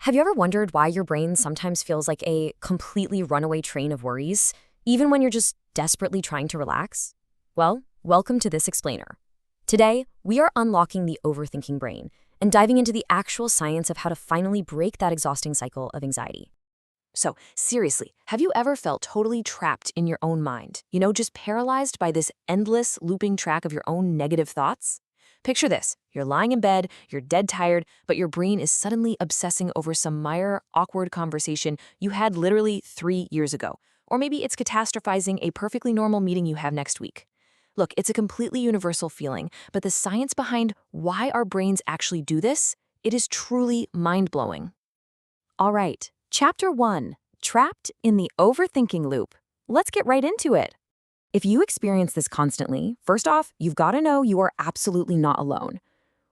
Have you ever wondered why your brain sometimes feels like a completely runaway train of worries, even when you're just desperately trying to relax? Well, welcome to this explainer. Today, we are unlocking the overthinking brain and diving into the actual science of how to finally break that exhausting cycle of anxiety. So, seriously, have you ever felt totally trapped in your own mind? Just paralyzed by this endless looping track of your own negative thoughts? Picture this. You're lying in bed, you're dead tired, but your brain is suddenly obsessing over some minor, awkward conversation you had literally 3 years ago. Or maybe it's catastrophizing a perfectly normal meeting you have next week. Look, it's a completely universal feeling, but the science behind why our brains actually do this, it is truly mind-blowing. All right, Chapter 1, Trapped in the Overthinking Loop. Let's get right into it. If you experience this constantly, first off, you've got to know you are absolutely not alone.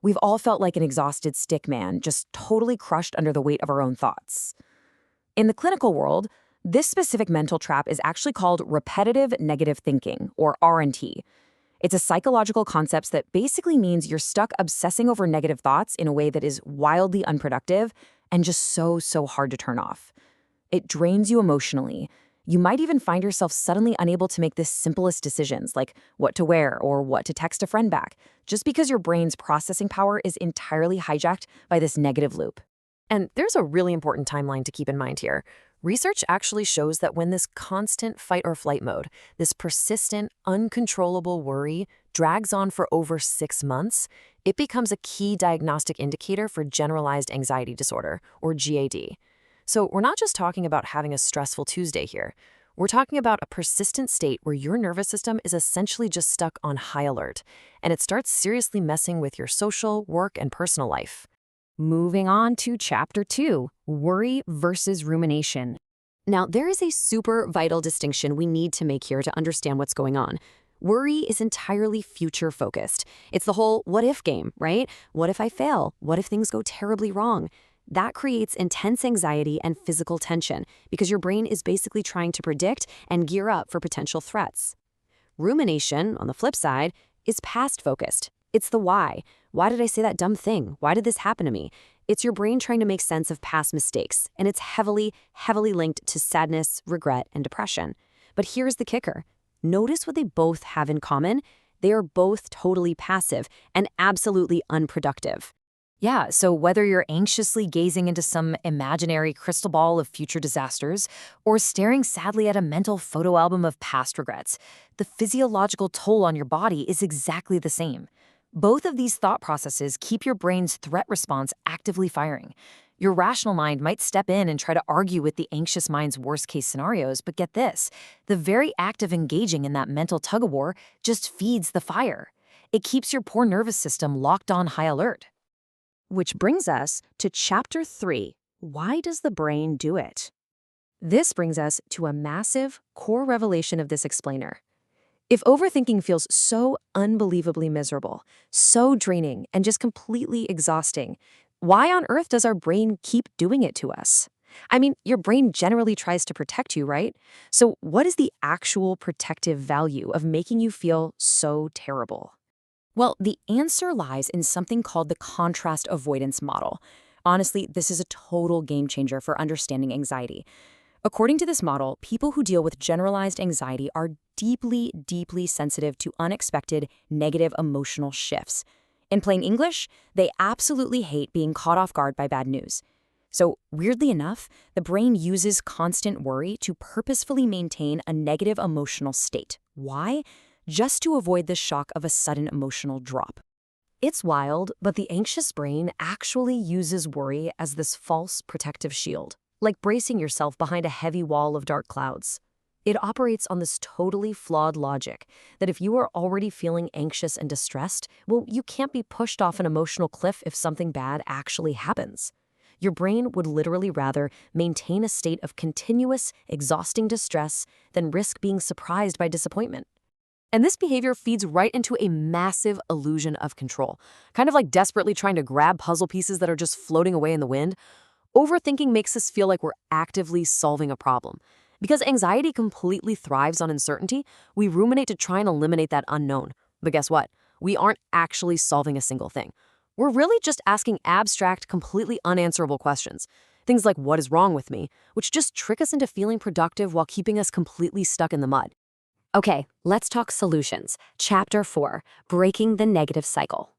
We've all felt like an exhausted stick man, just totally crushed under the weight of our own thoughts. In the clinical world, this specific mental trap is actually called repetitive negative thinking, or RNT. It's a psychological concept that basically means you're stuck obsessing over negative thoughts in a way that is wildly unproductive and just so hard to turn off. It drains you emotionally. You might even find yourself suddenly unable to make the simplest decisions, like what to wear or what to text a friend back, just because your brain's processing power is entirely hijacked by this negative loop. And there's a really important timeline to keep in mind here. Research actually shows that when this constant fight or flight mode, this persistent, uncontrollable worry drags on for over 6 months, it becomes a key diagnostic indicator for generalized anxiety disorder, or GAD. So we're not just talking about having a stressful Tuesday here. We're talking about a persistent state where your nervous system is essentially just stuck on high alert, and it starts seriously messing with your social, work, and personal life. Moving on to Chapter 2, Worry versus Rumination. Now, there is a super vital distinction we need to make here to understand what's going on. Worry is entirely future-focused. It's the whole what-if game, right? What if I fail? What if things go terribly wrong? That creates intense anxiety and physical tension because your brain is basically trying to predict and gear up for potential threats. Rumination, on the flip side, is past-focused. It's the why. Why did I say that dumb thing? Why did this happen to me? It's your brain trying to make sense of past mistakes, and it's heavily linked to sadness, regret, and depression. But here's the kicker. Notice what they both have in common. They are both totally passive and absolutely unproductive. Yeah, so whether you're anxiously gazing into some imaginary crystal ball of future disasters or staring sadly at a mental photo album of past regrets, the physiological toll on your body is exactly the same. Both of these thought processes keep your brain's threat response actively firing. Your rational mind might step in and try to argue with the anxious mind's worst-case scenarios, but get this, the very act of engaging in that mental tug-of-war just feeds the fire. It keeps your poor nervous system locked on high alert. Which brings us to Chapter 3, Why does the brain do it? This brings us to a massive core revelation of this explainer. If overthinking feels so unbelievably miserable, so draining, and just completely exhausting, why on earth does our brain keep doing it to us? I mean, your brain generally tries to protect you, right? So what is the actual protective value of making you feel so terrible? Well, the answer lies in something called the contrast avoidance model. Honestly, this is a total game changer for understanding anxiety. According to this model, people who deal with generalized anxiety are deeply sensitive to unexpected negative emotional shifts. In plain English, they absolutely hate being caught off guard by bad news. So, weirdly enough, the brain uses constant worry to purposefully maintain a negative emotional state. Why? Just to avoid the shock of a sudden emotional drop. It's wild, but the anxious brain actually uses worry as this false protective shield, like bracing yourself behind a heavy wall of dark clouds. It operates on this totally flawed logic that if you are already feeling anxious and distressed, well, you can't be pushed off an emotional cliff if something bad actually happens. Your brain would literally rather maintain a state of continuous, exhausting distress than risk being surprised by disappointment. And this behavior feeds right into a massive illusion of control, kind of like desperately trying to grab puzzle pieces that are just floating away in the wind. Overthinking makes us feel like we're actively solving a problem. Because anxiety completely thrives on uncertainty, we ruminate to try and eliminate that unknown. But guess what? We aren't actually solving a single thing. We're really just asking abstract, completely unanswerable questions. Things like what is wrong with me, which just trick us into feeling productive while keeping us completely stuck in the mud. Okay, let's talk solutions. Chapter 4, Breaking the Negative Cycle.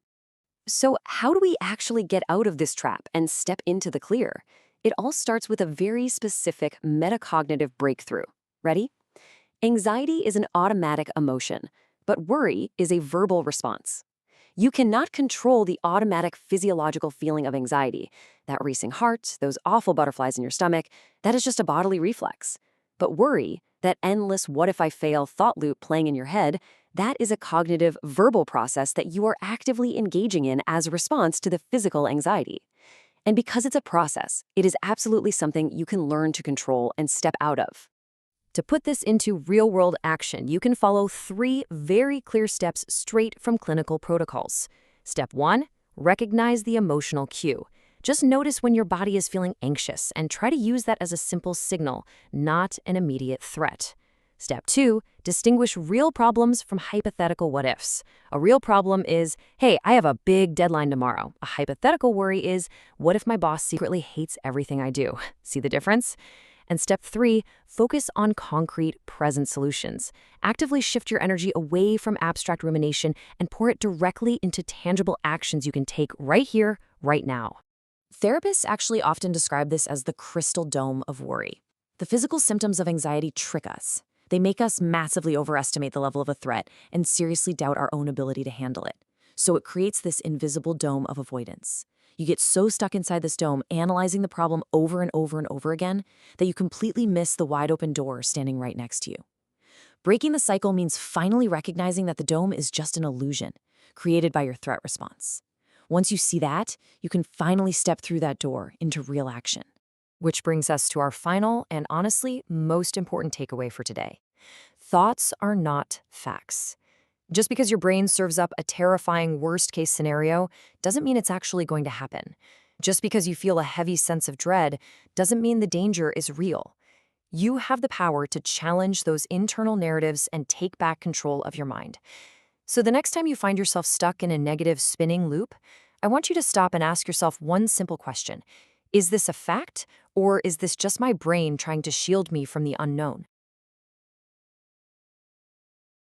So, how do we actually get out of this trap and step into the clear? It all starts with a very specific metacognitive breakthrough. Ready? Anxiety is an automatic emotion, but worry is a verbal response. You cannot control the automatic physiological feeling of anxiety. That racing heart, those awful butterflies in your stomach, that is just a bodily reflex. But worry, that endless what if I fail thought loop playing in your head, that is a cognitive, verbal process that you are actively engaging in as a response to the physical anxiety. And because it's a process, it is absolutely something you can learn to control and step out of. To put this into real-world action, you can follow 3 very clear steps straight from clinical protocols. Step 1, recognize the emotional cue. Just notice when your body is feeling anxious and try to use that as a simple signal, not an immediate threat. Step 2, distinguish real problems from hypothetical what-ifs. A real problem is, hey, I have a big deadline tomorrow. A hypothetical worry is, what if my boss secretly hates everything I do? See the difference? And step 3, focus on concrete, present solutions. Actively shift your energy away from abstract rumination and pour it directly into tangible actions you can take right here, right now. Therapists actually often describe this as the crystal dome of worry. The physical symptoms of anxiety trick us. They make us massively overestimate the level of a threat and seriously doubt our own ability to handle it. So it creates this invisible dome of avoidance. You get so stuck inside this dome, analyzing the problem over and over and over again, that you completely miss the wide open door standing right next to you. Breaking the cycle means finally recognizing that the dome is just an illusion created by your threat response. Once you see that, you can finally step through that door into real action. Which brings us to our final and honestly most important takeaway for today. Thoughts are not facts. Just because your brain serves up a terrifying worst-case scenario doesn't mean it's actually going to happen. Just because you feel a heavy sense of dread doesn't mean the danger is real. You have the power to challenge those internal narratives and take back control of your mind. So the next time you find yourself stuck in a negative spinning loop, I want you to stop and ask yourself one simple question. Is this a fact, or is this just my brain trying to shield me from the unknown?